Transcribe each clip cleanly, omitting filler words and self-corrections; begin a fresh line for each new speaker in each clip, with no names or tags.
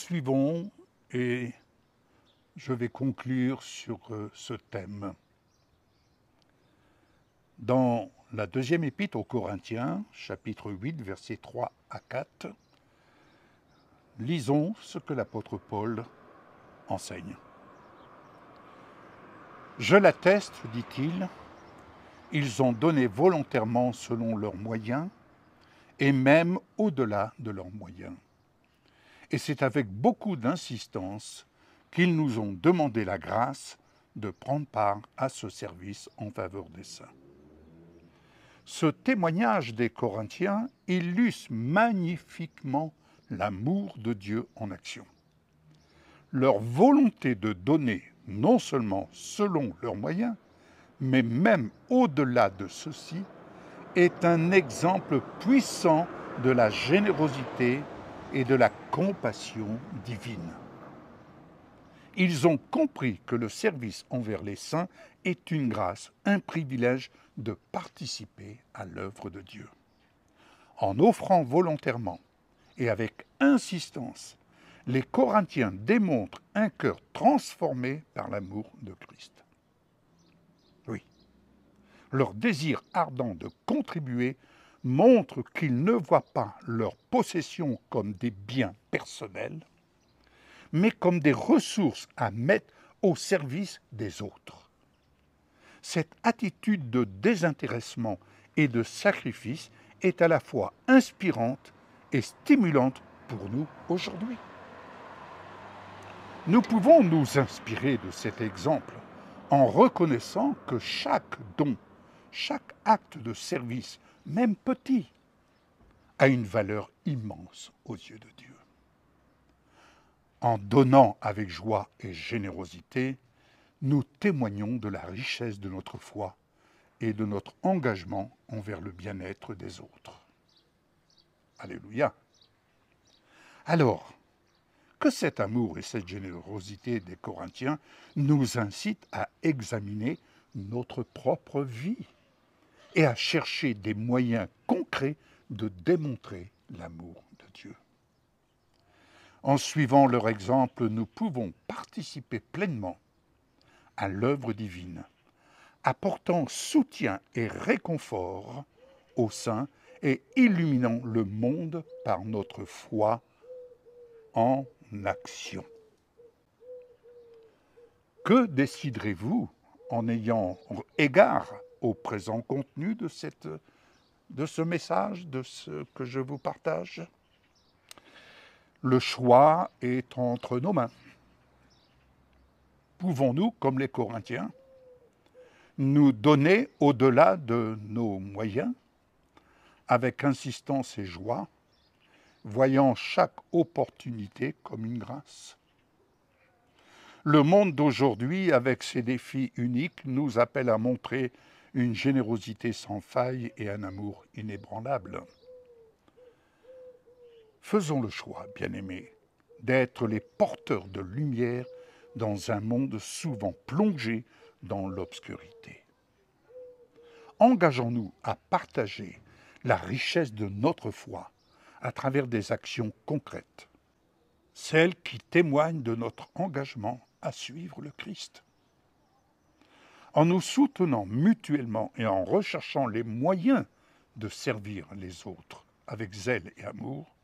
Poursuivons et je vais conclure sur ce thème. Dans la deuxième épître aux Corinthiens, chapitre 8, versets 3 à 4, lisons ce que l'apôtre Paul enseigne. « Je l'atteste, dit-il, ils ont donné volontairement selon leurs moyens et même au-delà de leurs moyens. Et c'est avec beaucoup d'insistance qu'ils nous ont demandé la grâce de prendre part à ce service en faveur des saints. » Ce témoignage des Corinthiens illustre magnifiquement l'amour de Dieu en action. Leur volonté de donner non seulement selon leurs moyens, mais même au-delà de ceci, est un exemple puissant de la générosité et de la compassion divine. Ils ont compris que le service envers les saints est une grâce, un privilège de participer à l'œuvre de Dieu. En offrant volontairement et avec insistance, les Corinthiens démontrent un cœur transformé par l'amour de Christ. Oui, leur désir ardent de contribuer montre qu'ils ne voient pas leurs possessions comme des biens personnels, mais comme des ressources à mettre au service des autres. Cette attitude de désintéressement et de sacrifice est à la fois inspirante et stimulante pour nous aujourd'hui. Nous pouvons nous inspirer de cet exemple en reconnaissant que chaque don, chaque acte de service, même petit, a une valeur immense aux yeux de Dieu. En donnant avec joie et générosité, nous témoignons de la richesse de notre foi et de notre engagement envers le bien-être des autres. Alléluia. Alors, que cet amour et cette générosité des Corinthiens nous incitent à examiner notre propre vie et à chercher des moyens concrets de démontrer l'amour de Dieu. En suivant leur exemple, nous pouvons participer pleinement à l'œuvre divine, apportant soutien et réconfort aux saints et illuminant le monde par notre foi en action. Que déciderez-vous en ayant égard au présent contenu de ce message, de ce que je vous partage? Le choix est entre nos mains. Pouvons-nous, comme les Corinthiens, nous donner au-delà de nos moyens, avec insistance et joie, voyant chaque opportunité comme une grâce? Le monde d'aujourd'hui, avec ses défis uniques, nous appelle à montrer une générosité sans faille et un amour inébranlable. Faisons le choix, bien-aimés, d'être les porteurs de lumière dans un monde souvent plongé dans l'obscurité. Engageons-nous à partager la richesse de notre foi à travers des actions concrètes, celles qui témoignent de notre engagement à suivre le Christ. En nous soutenant mutuellement et en recherchant les moyens de servir les autres avec zèle et amour,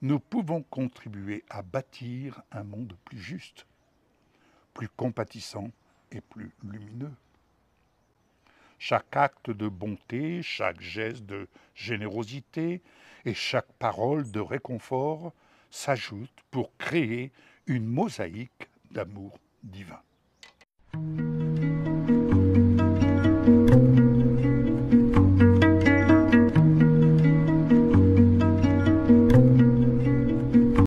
nous pouvons contribuer à bâtir un monde plus juste, plus compatissant et plus lumineux. Chaque acte de bonté, chaque geste de générosité et chaque parole de réconfort s'ajoutent pour créer une mosaïque d'amour divin.